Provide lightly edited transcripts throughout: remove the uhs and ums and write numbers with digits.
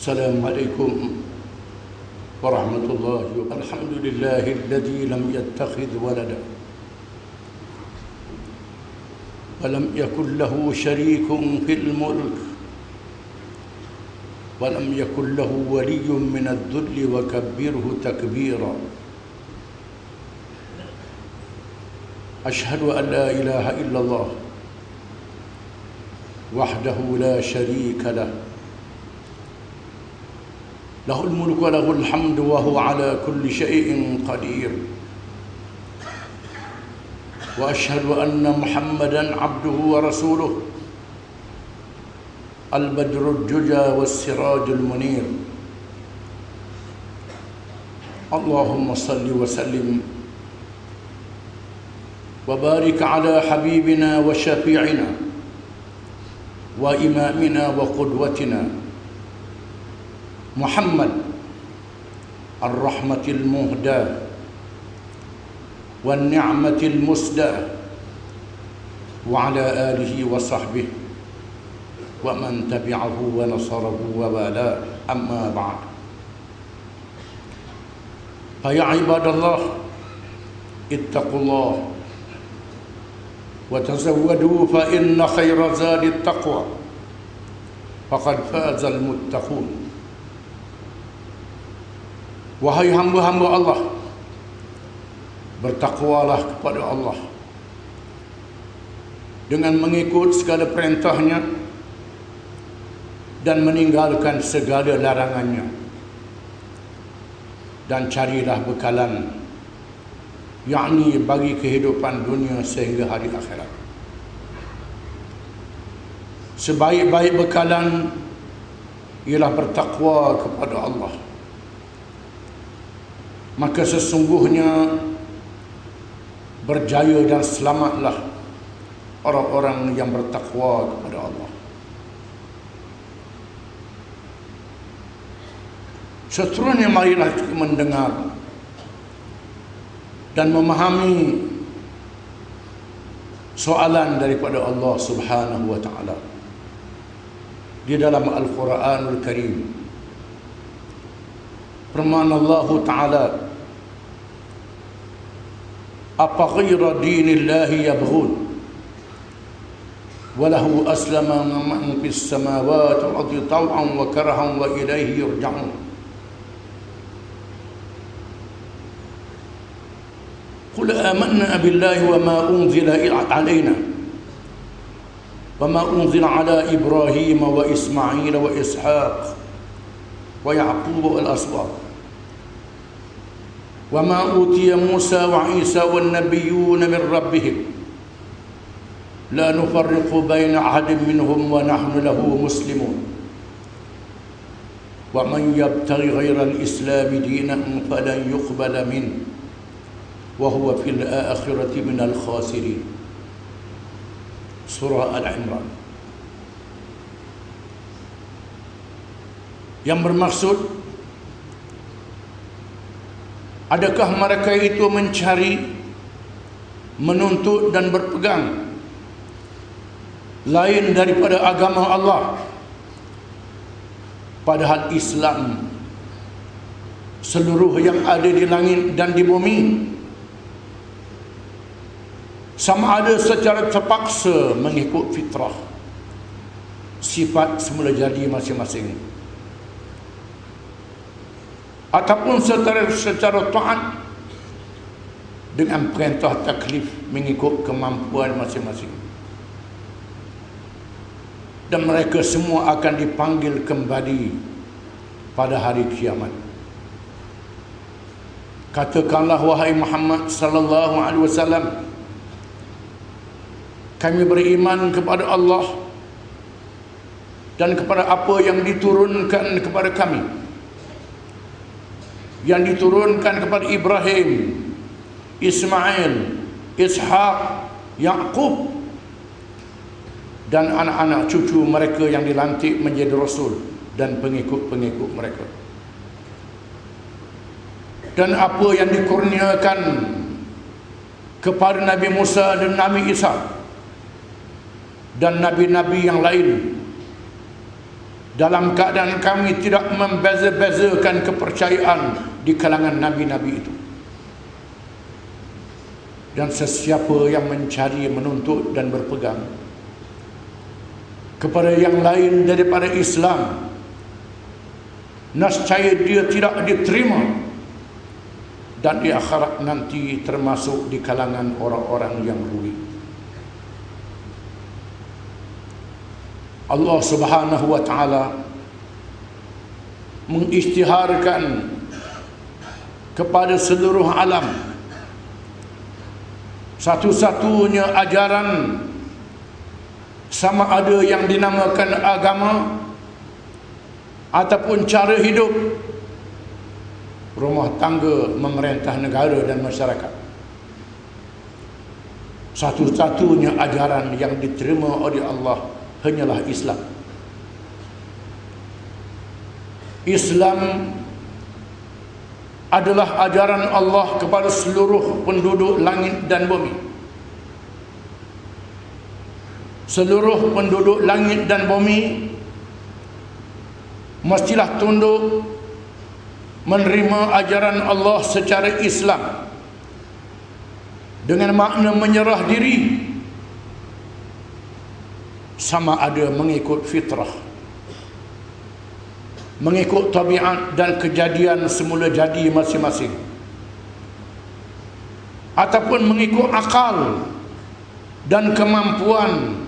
السلام عليكم ورحمة الله وبركاته. الحمد لله الذي لم يتخذ ولدا ولم يكن له شريك في الملك ولم يكن له ولي من الذل وكبره تكبيرا. أشهد أن لا إله إلا الله وحده لا شريك له له الملك وله الحمد وهو على كل شيء قدير. وأشهد أن محمدا عبده ورسوله البدر الدجى والسراج المنير. اللهم صل وسلم وبارك على حبيبنا وشفيعنا وإمامنا وقدوتنا محمد الرحمة المهداة والنعمة المسداة وعلى آله وصحبه ومن تبعه ونصره ووالاه. أما بعد، فيا عباد الله اتقوا الله وتزودوا فإن خير زاد التقوى فقد فاز المتقون. Wahai hamba-hamba Allah, bertakwalah kepada Allah dengan mengikut segala perintahnya dan meninggalkan segala larangannya, dan carilah bekalan, yakni bagi kehidupan dunia sehingga hari akhirat. Sebaik-baik bekalan ialah bertakwa kepada Allah. Maka sesungguhnya berjaya dan selamatlah orang-orang yang bertakwa kepada Allah. Seterusnya marilah kita mendengar dan memahami soalan daripada Allah Subhanahu wa ta'ala di dalam Al-Quranul Karim. Firman Allah Ta'ala, apa ghayra dinillahi yabghun walahu aslama man fis samawati wal ardi taw'an wa karahan wa ilayhi yurja'un. Qul amanna billahi wa ma unzila alayna wa ma unzila ala Ibrahim wa Ismail wa Ishaq wa Ya'qub wal asbaq wa ma utiya Musa wa Isa wan nabiyyun min rabbihim la nufarriqu baina ahadin minhum wa nahnu lahu muslimun wa man yabtaghi ghayra al-islam dinan falan yuqbala minhu wa huwa fil akhirati minal khasirin. Surah Al-Imran. Yang bermaksud, adakah mereka itu mencari, menuntut dan berpegang lain daripada agama Allah, padahal Islam seluruh yang ada di langit dan di bumi, sama ada secara terpaksa mengikut fitrah sifat semula jadi masing-masing, ataupun secara taat dengan perintah taklif mengikut kemampuan masing-masing. Dan mereka semua akan dipanggil kembali pada hari kiamat. Katakanlah wahai Muhammad sallallahu alaihi wasallam, kami beriman kepada Allah dan kepada apa yang diturunkan kepada kami, yang diturunkan kepada Ibrahim, Ismail, Ishaq, Ya'qub dan anak-anak cucu mereka yang dilantik menjadi rasul dan pengikut-pengikut mereka, dan apa yang dikurniakan kepada Nabi Musa dan Nabi Isa dan nabi-nabi yang lain dalam keadaan kami tidak membeza-bezakan kepercayaan di kalangan nabi-nabi itu. Dan sesiapa yang mencari, menuntut dan berpegang kepada yang lain daripada Islam, nescaya dia tidak diterima dan di akhirat nanti termasuk di kalangan orang-orang yang rugi. Allah Subhanahu wa taala mengisytiharkan kepada seluruh alam satu-satunya ajaran, sama ada yang dinamakan agama ataupun cara hidup, rumah tangga, memerintah negara dan masyarakat. Satu-satunya ajaran yang diterima oleh Allah hanyalah Islam. Islam adalah ajaran Allah kepada seluruh penduduk langit dan bumi. Seluruh penduduk langit dan bumi mestilah tunduk menerima ajaran Allah secara Islam, dengan makna menyerah diri, sama ada mengikut fitrah, mengikut tabiat dan kejadian semula jadi masing-masing, ataupun mengikut akal dan kemampuan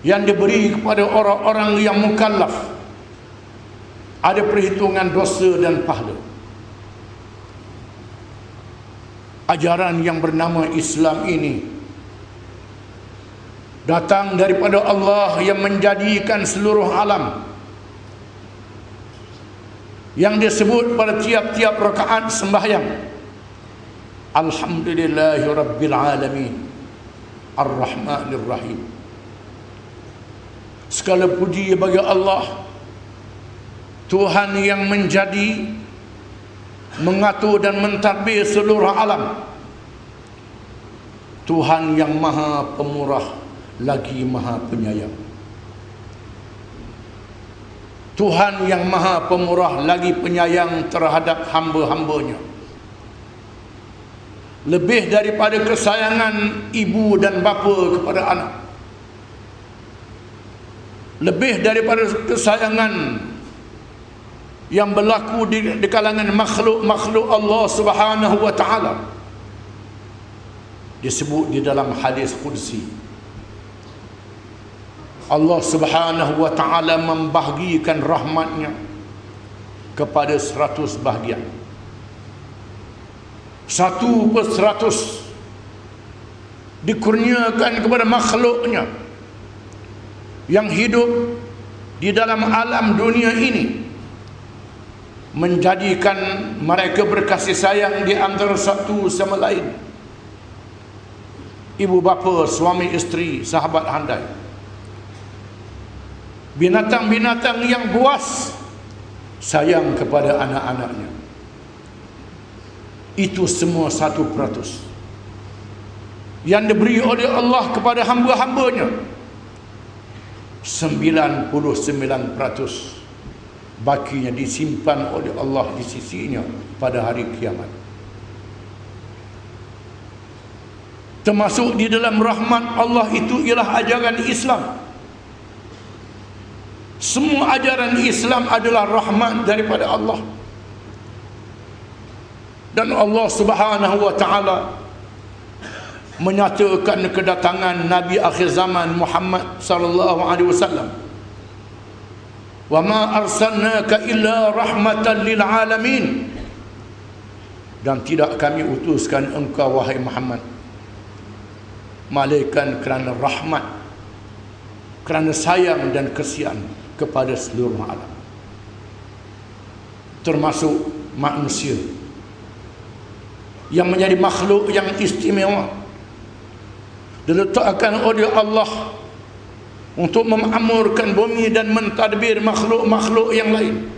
yang diberi kepada orang-orang yang mukallaf, ada perhitungan dosa dan pahala. Ajaran yang bernama Islam ini datang daripada Allah yang menjadikan seluruh alam, yang disebut pada tiap-tiap rakaat sembahyang, Alhamdulillahi Rabbil Alamin Ar-Rahmanir Rahim. Segala puji bagi Allah, Tuhan yang menjadi, mengatur dan mentadbir seluruh alam, Tuhan yang maha pemurah lagi maha penyayang. Tuhan yang maha pemurah lagi penyayang terhadap hamba-hambanya, lebih daripada kesayangan ibu dan bapa kepada anak, lebih daripada kesayangan yang berlaku di kalangan makhluk-makhluk Allah Subhanahu wa taala. Disebut di dalam hadis qudsi, Allah Subhanahu wa taala membahagikan rahmatnya kepada 100 bahagian. 1/100 dikurniakan kepada makhluknya yang hidup di dalam alam dunia ini, menjadikan mereka berkasih sayang di antara satu sama lain. Ibu bapa, suami isteri, sahabat handai, binatang-binatang yang buas sayang kepada anak-anaknya. Itu semua 1% yang diberi oleh Allah kepada hamba-hambanya. 99% bakinya disimpan oleh Allah di sisinya pada hari kiamat. Termasuk di dalam rahmat Allah itu ialah ajaran Islam. Semua ajaran Islam adalah rahmat daripada Allah. Dan Allah Subhanahu wa taala menyatakan kedatangan Nabi akhir zaman Muhammad sallallahu alaihi wasallam, "Wa ma arsalnaka illa rahmatan lil alamin." Dan tidak kami utuskan engkau wahai Muhammad malaikat kerana rahmat, kerana sayang dan kesian kepada seluruh alam, termasuk manusia yang menjadi makhluk yang istimewa, diletakkan oleh Allah untuk memakmurkan bumi dan mentadbir makhluk-makhluk yang lain.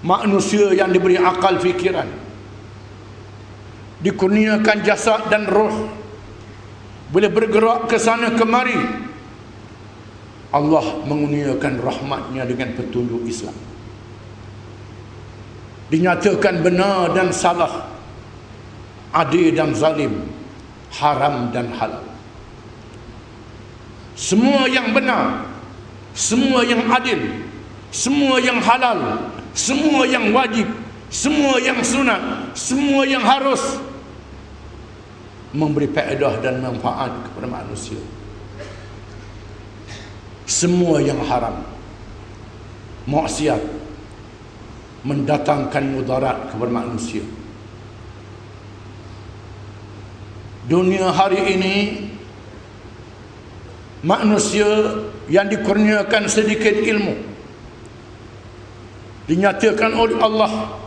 Manusia yang diberi akal fikiran, dikurniakan jasad dan roh, boleh bergerak ke sana kemari, Allah mengurniakan rahmatnya dengan petunjuk Islam. Dinyatakan benar dan salah, adil dan zalim, haram dan halal. Semua yang benar, semua yang adil, semua yang halal, semua yang wajib, semua yang sunat, semua yang harus memberi faedah dan manfaat kepada manusia. Semua yang haram, maksiat, mendatangkan mudarat kepada manusia. Dunia hari ini, manusia yang dikurniakan sedikit ilmu, dinyatakan oleh Allah,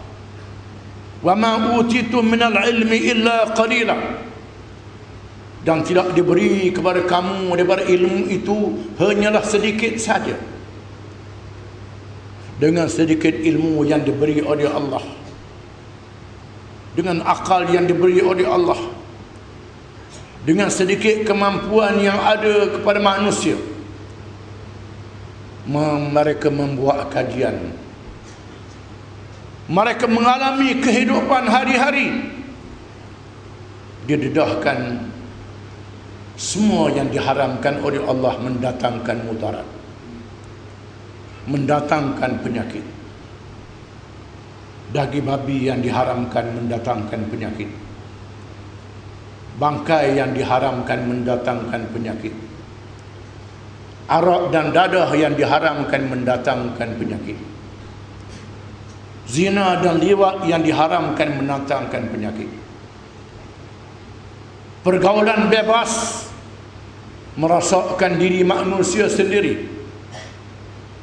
wa ma utitum minal ilmi illa qalila, dan tidak diberi kepada kamu daripada ilmu itu hanyalah sedikit saja. Dengan sedikit ilmu yang diberi oleh Allah, dengan akal yang diberi oleh Allah, dengan sedikit kemampuan yang ada kepada manusia, mereka membuat kajian, mereka mengalami kehidupan hari-hari, didedahkan semua yang diharamkan oleh Allah mendatangkan mudarat, mendatangkan penyakit. Daging babi yang diharamkan mendatangkan penyakit, bangkai yang diharamkan mendatangkan penyakit, arak dan dadah yang diharamkan mendatangkan penyakit, zina dan liwat yang diharamkan mendatangkan penyakit, pergaulan bebas merosakkan diri manusia sendiri,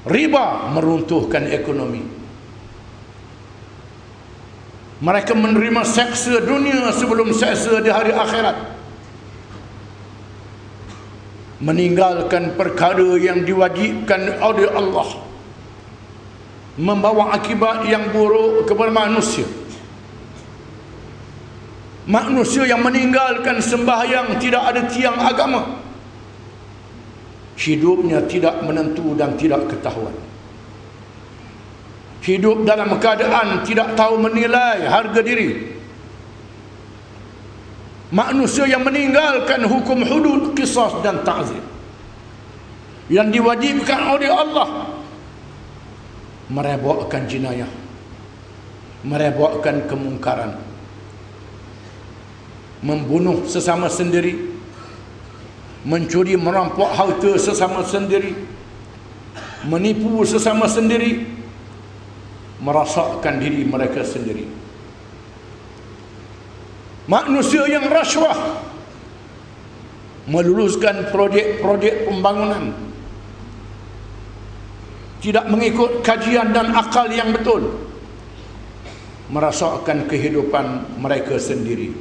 riba meruntuhkan ekonomi. Mereka menerima seksa dunia sebelum seksa di hari akhirat, meninggalkan perkara yang diwajibkan oleh Allah, membawa akibat yang buruk kepada manusia. Manusia yang meninggalkan sembahyang, tidak ada tiang agama, hidupnya tidak menentu dan tidak ketahuan. Hidup dalam keadaan tidak tahu menilai harga diri. Manusia yang meninggalkan hukum hudud, qisas dan ta'zir yang diwajibkan oleh Allah, merebakkan jenayah, merebakkan kemungkaran, membunuh sesama sendiri, mencuri merampok harta sesama sendiri, menipu sesama sendiri, merasakkan diri mereka sendiri. Manusia yang rasuah, meluluskan projek-projek pembangunan, tidak mengikut kajian dan akal yang betul, merasakkan kehidupan mereka sendiri.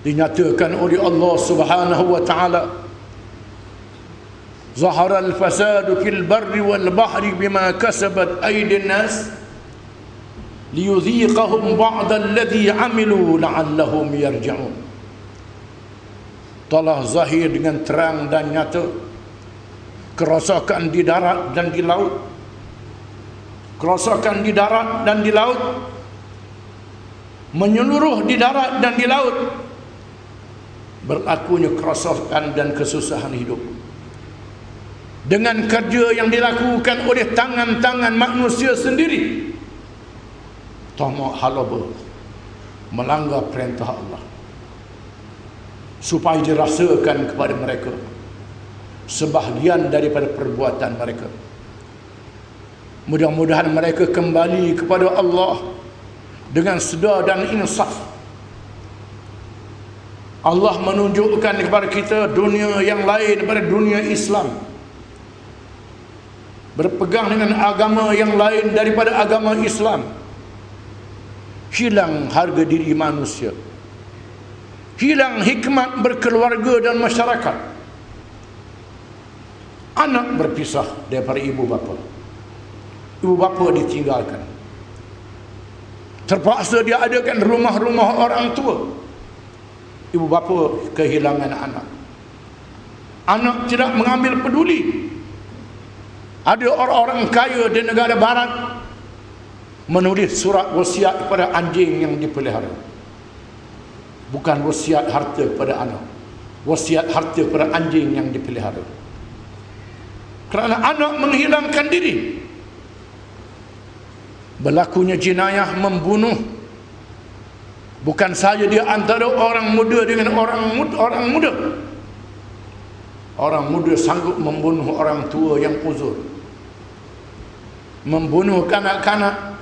Dinyatakan oleh Allah Subhanahu wa taala, zahara al-fasadu fil barri wal bahri bima kasabat aydin nas liyudhiqahum ba'da alladhi 'amilu la'allahum yarji'un. Telah zahir dengan terang dan nyata kerosakan di darat dan di laut, kerosakan di darat dan di laut, menyeluruh di darat dan di laut, berlakunya kerosakan dan kesusahan hidup dengan kerja yang dilakukan oleh tangan-tangan manusia sendiri, tamak halaba, melanggar perintah Allah, supaya dirasakan kepada mereka sebahagian daripada perbuatan mereka. Mudah-mudahan mereka kembali kepada Allah dengan sedar dan insaf. Allah menunjukkan kepada kita dunia yang lain daripada dunia Islam, berpegang dengan agama yang lain daripada agama Islam. Hilang harga diri manusia, hilang hikmat berkeluarga dan masyarakat. Anak berpisah daripada ibu bapa, ibu bapa ditinggalkan, terpaksa dia adakan rumah-rumah orang tua, ibu bapa kehilangan anak. Anak tidak mengambil peduli. Ada orang-orang kaya di negara barat menulis surat wasiat kepada anjing yang dipelihara. Bukan wasiat harta kepada anak, wasiat harta kepada anjing yang dipelihara. Kerana anak menghilangkan diri. Berlakunya jenayah membunuh. Bukan saja dia antara orang muda dengan orang muda. Orang muda sanggup membunuh orang tua yang uzur, membunuh kanak-kanak.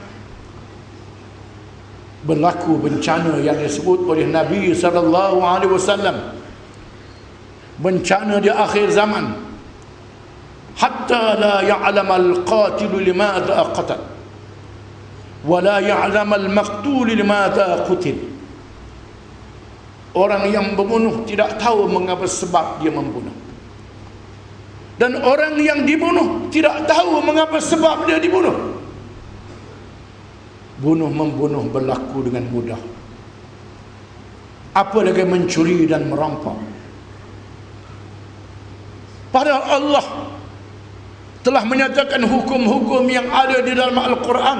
Berlaku bencana yang disebut oleh Nabi SAW, bencana di akhir zaman. Hatta la ya'lam al-qatil limadha qatal wa la ya'lam al-maqtul limadha qutil. Orang yang membunuh tidak tahu mengapa sebab dia membunuh, dan orang yang dibunuh tidak tahu mengapa sebab dia dibunuh. Membunuh berlaku dengan mudah. Apalagi mencuri dan merampok. Padahal Allah telah menyatakan hukum-hukum yang ada di dalam Al-Quran.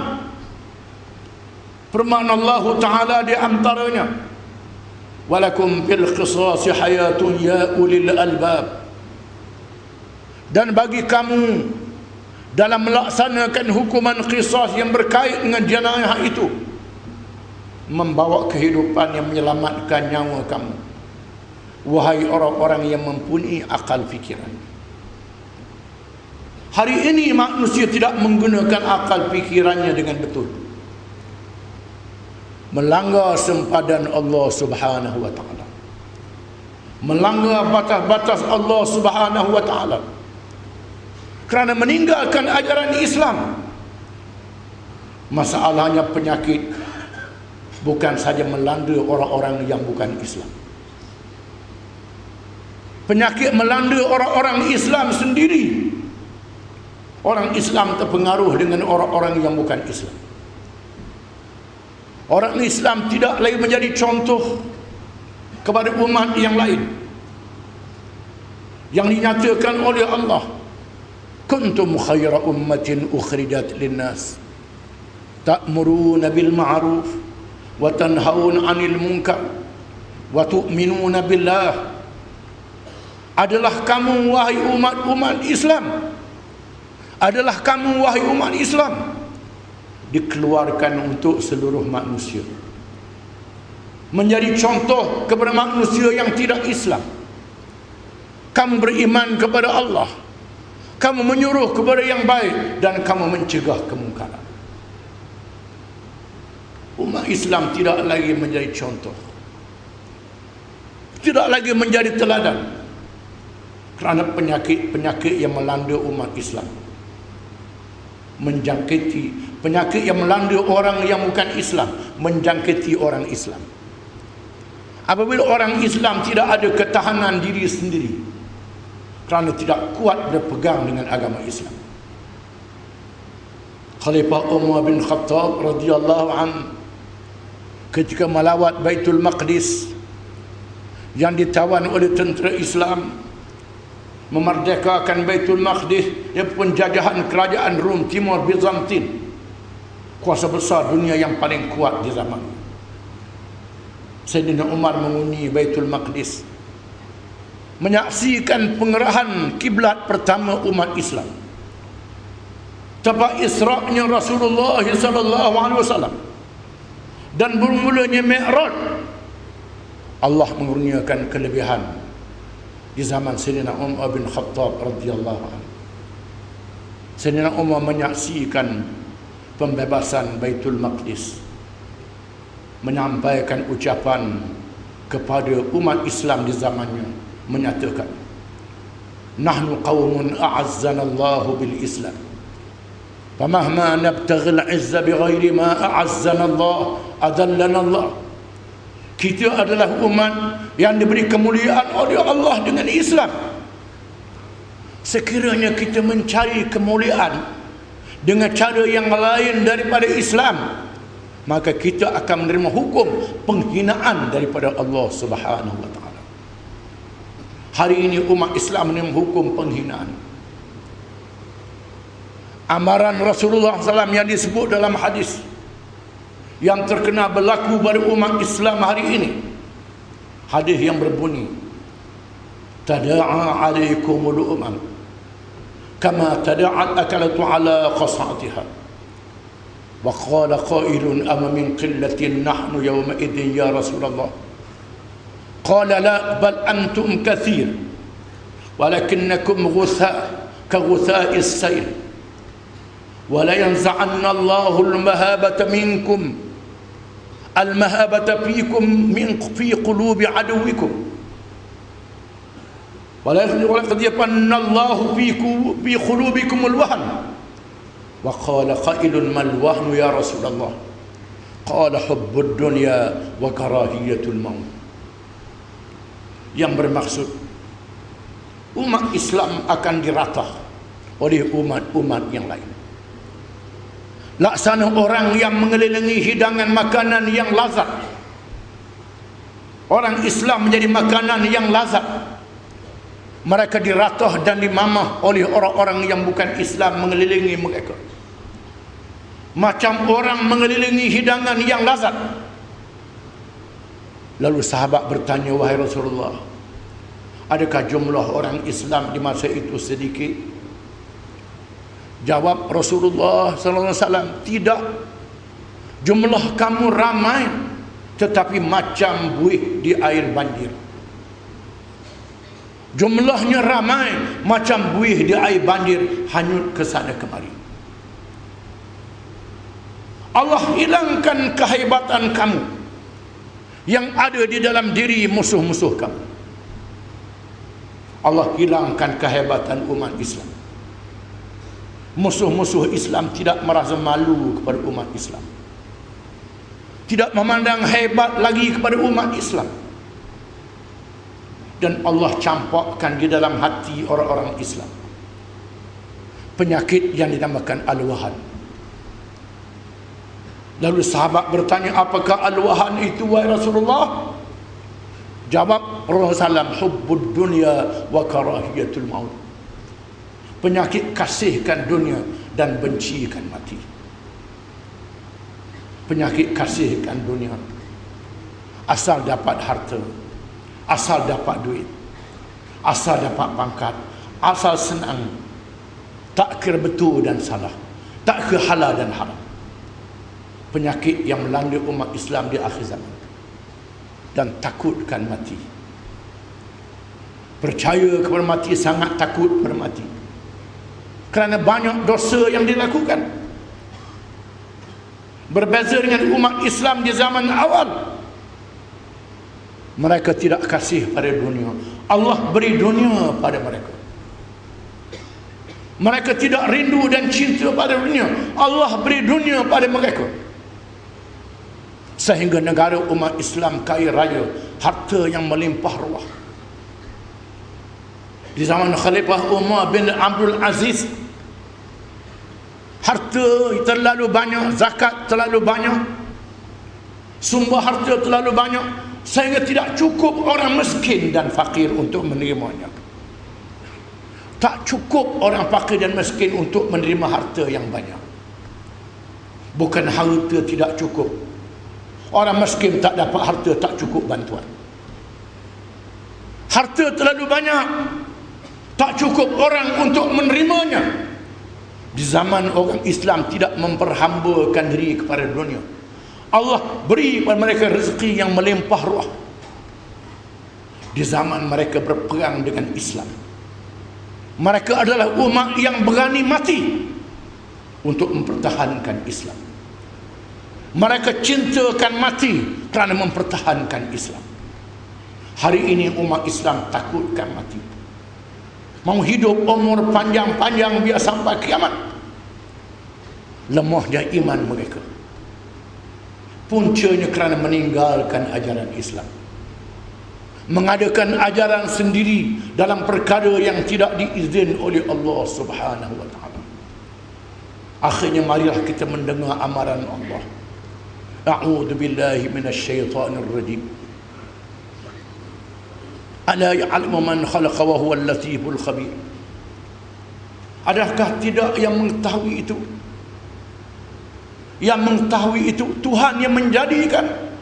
Firman Allah Ta'ala di antaranya, walakum fil qisasi hayatun ya ulil albab. Dan bagi kamu dalam melaksanakan hukuman qisas yang berkait dengan jenayah itu, membawa kehidupan yang menyelamatkan nyawa kamu, wahai orang-orang yang mempunyai akal fikiran. Hari ini manusia tidak menggunakan akal fikirannya dengan betul, melanggar sempadan Allah Subhanahu wa taala, melanggar batas-batas Allah Subhanahu wa taala, kerana meninggalkan ajaran Islam. Masalahnya penyakit bukan saja melanda orang-orang yang bukan Islam. Penyakit melanda orang-orang Islam sendiri. Orang Islam terpengaruh dengan orang-orang yang bukan Islam. Orang Islam tidak lagi menjadi contoh kepada umat yang lain, yang dinyatakan oleh Allah, kuntum khaira ummatin ukhrijat linnas ta'muruna bil ma'ruf wa tanhauna 'anil munkar wa tu'minuna billah. Adalah kamu wahai umat Islam, adalah kamu wahai umat Islam, dikeluarkan untuk seluruh manusia, menjadi contoh kepada manusia yang tidak Islam. Kamu beriman kepada Allah, kamu menyuruh kepada yang baik, dan kamu mencegah kemungkaran. Umat Islam tidak lagi menjadi contoh, tidak lagi menjadi teladan, kerana penyakit yang melanda umat Islam menjangkiti, penyakit yang melanda orang yang bukan Islam menjangkiti orang Islam. Apabila orang Islam tidak ada ketahanan diri sendiri kerana tidak kuat berpegang dengan agama Islam. Khalifah Umar bin Khattab radhiyallahu anhu ketika melawat Baitul Maqdis yang ditawan oleh tentera Islam, memerdekakan Baitul Maqdis dari penjajahan kerajaan Rom Timur Bizantin, kuasa besar dunia yang paling kuat di zaman. Sayyidina Umar menghuni Baitul Maqdis, menyaksikan pengerahan kiblat pertama umat Islam, tempat Isra'nya Rasulullah SAW, dan bermulanya Mi'raj. Allah mengurniakan kelebihan di zaman Sayyidina Umar bin Khattab radhiyallahu anhu. Sayyidina Umar menyaksikan pembebasan Baitul Maqdis, menyampaikan ucapan kepada umat Islam di zamannya, menyatakan, nahnu qaumun a'azzana Allah bil Islam, famahma nabtaghi al-'izza bighairi ma a'azzana Allah adallana Allah. Kita adalah umat yang diberi kemuliaan oleh Allah dengan Islam. Sekiranya kita mencari kemuliaan dengan cara yang lain daripada Islam, maka kita akan menerima hukum penghinaan daripada Allah Subhanahu wa taala. Hari ini umat Islam ini menghukum penghinaan. Amaran Rasulullah SAW yang disebut dalam hadis yang terkena berlaku pada umat Islam hari ini. Hadis yang berbunyi, tada'a alaikumul umam kama tada'at akalatu ala qas'atiha. Wa qala qailun ama min qillatin nahnu yawma idin ya Rasulullah. Qala la bal antum kathir walakinnakum ghutha ka ghutha'is sayl wa la yanza'anna Allahu al-mahabata minkum al-mahabata fiikum min fi qulubi aduwikum wa la yaqdifanna Allahu fi qulubikum al-wahn. Wa qala qailun mal wahnu ya Rasulullah. Qala hubbud dunya wa karahiyatul maut. Yang bermaksud umat Islam akan diratah oleh umat-umat yang lain. Laksana orang yang mengelilingi hidangan makanan yang lazat. Orang Islam menjadi makanan yang lazat. Mereka diratah dan dimamah oleh orang-orang yang bukan Islam mengelilingi mereka. Macam orang mengelilingi hidangan yang lazat. Lalu sahabat bertanya, wahai Rasulullah, adakah jumlah orang Islam di masa itu sedikit? Jawab Rasulullah SAW, tidak. Jumlah kamu ramai, tetapi macam buih di air banjir. Jumlahnya ramai, macam buih di air banjir, hanyut ke sana kemari. Allah hilangkan kehebatan kamu yang ada di dalam diri musuh-musuh kamu. Allah hilangkan kehebatan umat Islam. Musuh-musuh Islam tidak merasa malu kepada umat Islam, tidak memandang hebat lagi kepada umat Islam. Dan Allah campakkan di dalam hati orang-orang Islam penyakit yang dinamakan al-wahan. Lalu sahabat bertanya, apakah al-wahan itu wahai Rasulullah? Jawab Rasulullah SAW, hubbud dunya wa karahiyatul maut. Penyakit kasihkan dunia dan bencikan mati. Penyakit kasihkan dunia, asal dapat harta, asal dapat duit, asal dapat pangkat, asal senang, tak kira betul dan salah, tak kira halal dan haram. Penyakit yang melanda umat Islam di akhir zaman. Dan takutkan mati. Percaya kepada mati, sangat takut kepada mati. Kerana banyak dosa yang dilakukan. Berbeza dengan umat Islam di zaman awal. Mereka tidak kasih pada dunia. Allah beri dunia pada mereka. Mereka tidak rindu dan cinta pada dunia. Allah beri dunia pada mereka. Sehingga negara umat Islam kaya raya, harta yang melimpah ruah. Di zaman Khalifah Umar bin Abdul Aziz, harta terlalu banyak, zakat terlalu banyak, sumber harta terlalu banyak, sehingga tidak cukup orang miskin dan fakir untuk menerimanya. Tak cukup orang fakir dan miskin untuk menerima harta yang banyak. Bukan harta tidak cukup, orang miskin tak dapat harta, tak cukup bantuan. Harta terlalu banyak, tak cukup orang untuk menerimanya. Di zaman orang Islam tidak memperhambakan diri kepada dunia, Allah beri kepada mereka rezeki yang melimpah ruah. Di zaman mereka berperang dengan Islam, mereka adalah umat yang berani mati untuk mempertahankan Islam. Mereka cintakan mati kerana mempertahankan Islam. Hari ini umat Islam takutkan mati, mau hidup umur panjang-panjang biar sampai kiamat. Lemahnya iman mereka, puncanya kerana meninggalkan ajaran Islam, mengadakan ajaran sendiri dalam perkara yang tidak diizin oleh Allah Subhanahu wa taala. Akhirnya marilah kita mendengar amaran Allah. A'udzu billahi minasyaitonir rajim. Ala ya'lamu man khalaqa wa huwal latiful khabir. Adakah tidak yang mengetahui itu? Yang mengetahui itu Tuhan yang menjadikan,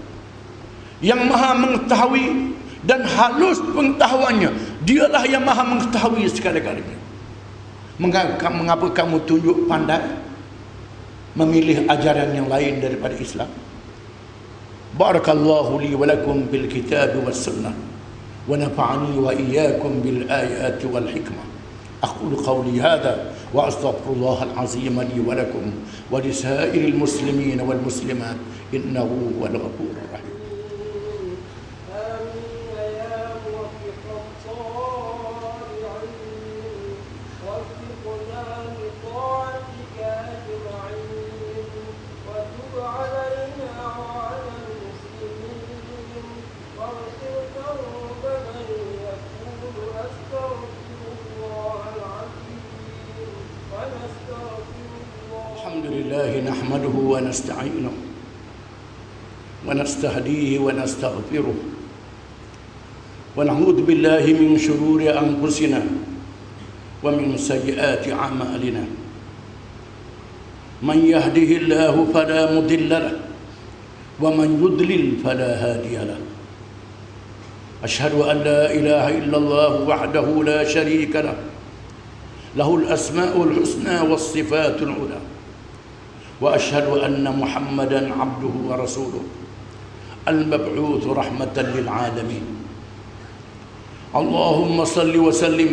yang maha mengetahui dan halus pengetahuannya. Dialah yang maha mengetahui segala-galanya. Mengapa kamu tunjuk pandai memilih ajaran yang lain daripada Islam? Barakallahu li wa lakum bil kitab was sunnah wa nafa'ani wa iyyakum bil ayati wal hikmah. أقول قولي هذا وأستغفر الله العظيم لي ولكم ولسائر المسلمين والمسلمات إنه هو الغفور الرحيم. نحمده ونستعينه ونستهديه ونستغفره ونعوذ بالله من شرور أنفسنا ومن سيئات أعمالنا. من يهده الله فلا مضل له ومن يضلل فلا هادي له. أشهد أن لا إله إلا الله وحده لا شريك له له الأسماء الحسنى والصفات العلى. وأشهد أن محمدًا عبده ورسوله المبعوث رحمة للعالمين. اللهم صل وسلم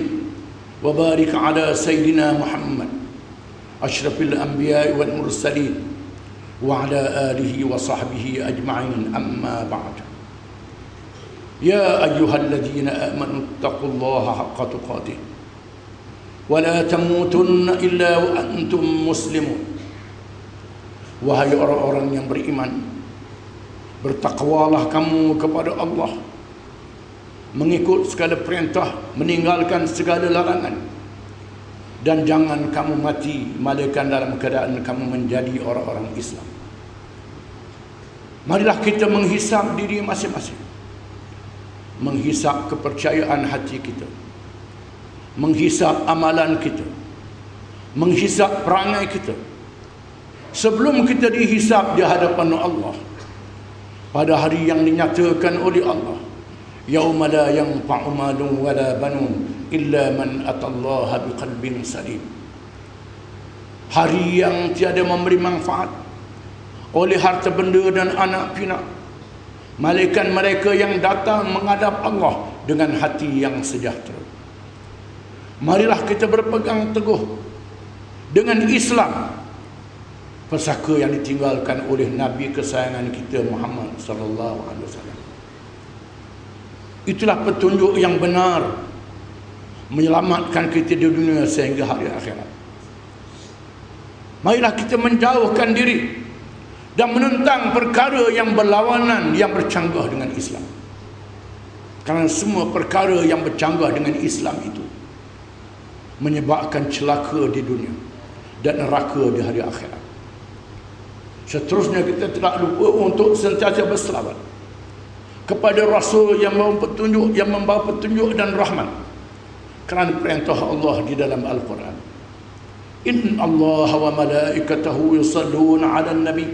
وبارك على سيدنا محمد أشرف الأنبياء والمرسلين وعلى آله وصحبه أجمعين. أما بعد. يا أيها الذين آمنوا اتقوا الله حق تقاته ولا تموتن إلا وأنتم مسلمون. Wahai orang-orang yang beriman, bertakwalah kamu kepada Allah, mengikut segala perintah, meninggalkan segala larangan, dan jangan kamu mati melainkan dalam keadaan kamu menjadi orang-orang Islam. Marilah kita menghisap diri masing-masing, menghisap kepercayaan hati kita, menghisap amalan kita, menghisap perangai kita, sebelum kita dihisap di hadapan Allah pada hari yang dinyatakan oleh Allah, yauma la yanfa'u malun wala banun illa man atallaha biqalbin salim. Hari yang tiada memberi manfaat oleh harta benda dan anak pinak, malaikat mereka yang datang menghadap Allah dengan hati yang sejahtera. Marilah kita berpegang teguh dengan Islam, pesaka yang ditinggalkan oleh Nabi kesayangan kita Muhammad sallallahu alaihi wasallam. Itulah petunjuk yang benar menyelamatkan kita di dunia sehingga hari akhirat. Marilah kita menjauhkan diri dan menentang perkara yang berlawanan, yang bercanggah dengan Islam. Kerana semua perkara yang bercanggah dengan Islam itu menyebabkan celaka di dunia dan neraka di hari akhirat. Seterusnya kita tidak lupa untuk sentiasa berselawat kepada Rasul yang membawa petunjuk dan rahmat, kerana perintah Allah di dalam Al-Quran. Inna Allah wa malaikatahu yusalluna 'alan nabi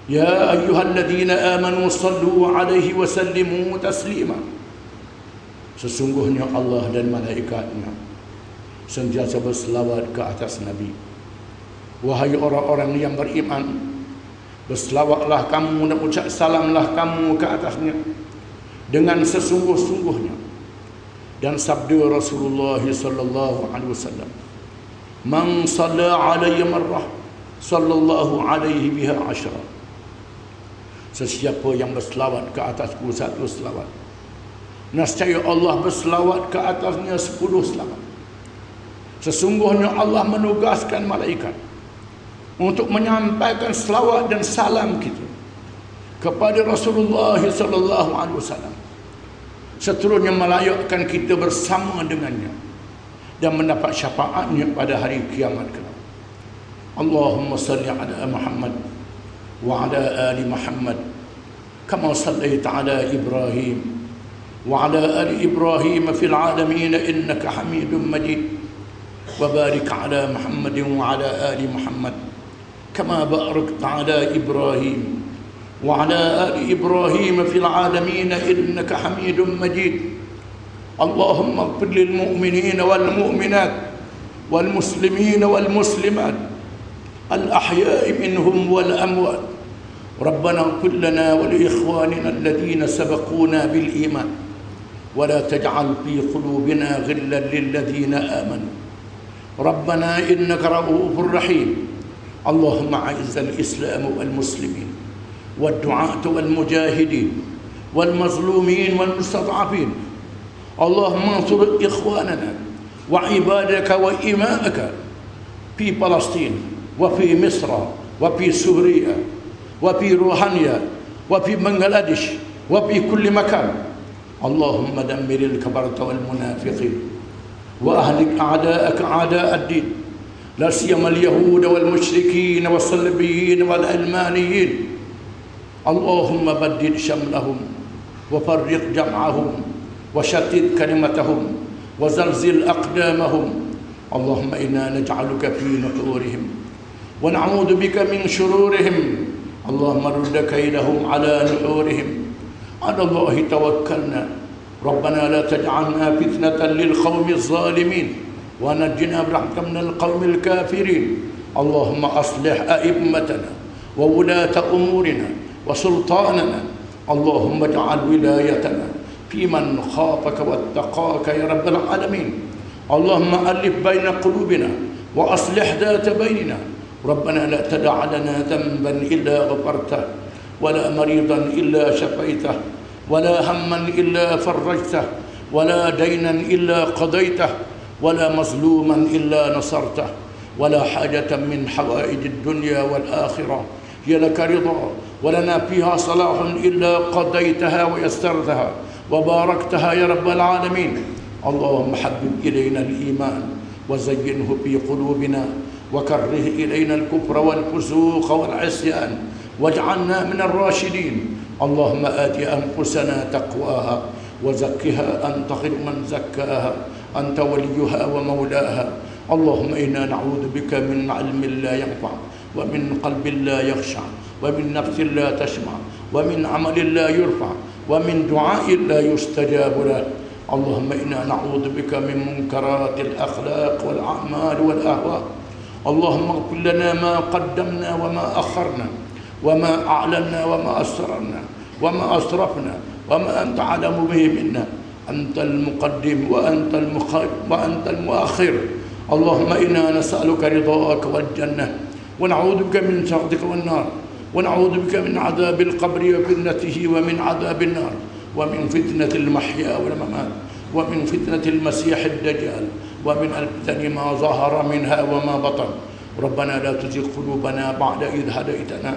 ya ayyuhalladzina amanu sallu 'alaihi wa sallimu taslima. Sesungguhnya Allah dan malaikatnya sentiasa berselawat ke atas Nabi. Wahai orang-orang yang beriman, berselawatlah kamu dan ucap salamlah kamu ke atasnya dengan sesungguh-sungguhnya. Dan sabda Rasulullah sallallahu alaihi wasallam, man shalla alayya marrah sallallahu alaihi biha ashra. Sesiapa yang berselawat ke atasku satu selawat, nescaya Allah berselawat ke atasnya 10 selawat. Sesungguhnya Allah menugaskan malaikat untuk menyampaikan selawat dan salam kita kepada Rasulullah sallallahu alaihi wasallam, seterusnya melayakkan kita bersama dengannya dan mendapat syafaatnya pada hari kiamat kelak. Allahumma salli ala Muhammad wa ala ali Muhammad kama sallaita ala Ibrahim وعلى آل إبراهيم في العالمين إنك حميد مجيد. وبارك على محمد وعلى آل محمد كما باركت على إبراهيم وعلى آل إبراهيم في العالمين إنك حميد مجيد. اللهم اغفر للمؤمنين والمؤمنات والمسلمين والمسلمات الأحياء منهم والأموات. ربنا اغفر لنا ولإخواننا الذين سبقونا بالإيمان ولا تجعل في قلوبنا غلا للذين آمنوا ربنا إنك رؤوف رحيم. اللهم أعز الإسلام والمسلمين والدعاة والمجاهدين والمظلومين والمستضعفين. اللهم انصر إخواننا وعبادك وإمائك في فلسطين وفي مصر وفي سوريا وفي روحانيا وفي بنغلاديش وفي كل مكان. اللهم دمر الكفرة والمنافقين وأهلك أعداءك أعداء الدين، لا سيما اليهود والمشركين والصليبيين والعلمانيين. اللهم بدد شملهم وفرق جمعهم وشتت كلمتهم وزلزل أقدامهم. اللهم إنا نجعلك في نحورهم ونعوذ بك من شرورهم. اللهم رد كيدهم على نحورهم. على الله توكلنا. ربنا لا تجعلنا فتنة للقوم الظالمين ونجنا برحمتك من القوم الكافرين. اللهم أصلح أئمتنا وولاة أمورنا وسلطاننا. اللهم اجعل ولايتنا في من خافك واتقاك يا رب العالمين. اللهم ألف بين قلوبنا وأصلح ذات بيننا. ربنا لا تدع لنا ذنبا إلا غفرته ولا مريضا إلا شفيته ولا هما إلا فرجته ولا دينا إلا قضيته ولا مظلوما إلا نصرته ولا حاجة من حوائج الدنيا والآخرة هي لك رضا ولنا فيها صلاح إلا قضيتها ويسرتها وباركتها يا رب العالمين. اللهم حبب إلينا الإيمان وزينه في قلوبنا وكره إلينا الكفر والفسوق والعصيان واجعلنا من الراشدين. اللهم آت أنفسنا تقواها وزكها أنت خير من زكاها أنت وليها ومولاها. اللهم إنا نعوذ بك من علم لا ينفع ومن قلب لا يخشع ومن نفس لا تشمع ومن عمل لا يرفع ومن دعاء لا يستجاب له. اللهم إنا نعوذ بك من منكرات الأخلاق والأعمال والأهواء. اللهم اغفر لنا ما قدمنا وما أخرنا وما أعلنا وما أسررنا وما أسرفنا وما أنت أعلم به منا. أنت المقدم وأنت المؤخر. اللهم إنا نسألك رضاك والجنة ونعوذ بك من سخطك والنار ونعوذ بك من عذاب القبر وفتنته ومن عذاب النار ومن فتنة المحيا والممات ومن فتنة المسيح الدجال ومن الفتن ما ظهر منها وما بطن. ربنا لا تزغ قلوبنا بعد إذ هديتنا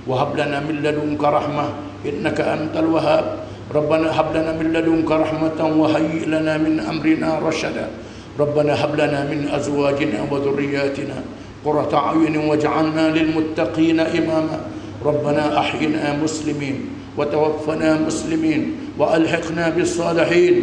وهب لنا من لدنك رحمة إنك أنت الوهاب. ربنا هب لنا من لدنك رحمة وهيئ لنا من أمرنا رشدا. ربنا هب لنا من أزواجنا وذرياتنا قرة أعين واجعلنا للمتقين إماما. ربنا أحينا مسلمين وتوفنا مسلمين وألحقنا بالصالحين.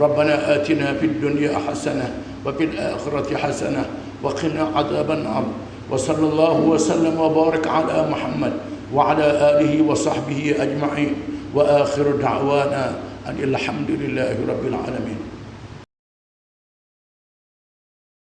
ربنا آتنا في الدنيا حسنة وفي الآخرة حسنة وقنا عذاب النار. وصلى الله وسلم وبارك على محمد وعلى آله وصحبه أجمعين. وآخر دعوانا أن الحمد لله رب العالمين.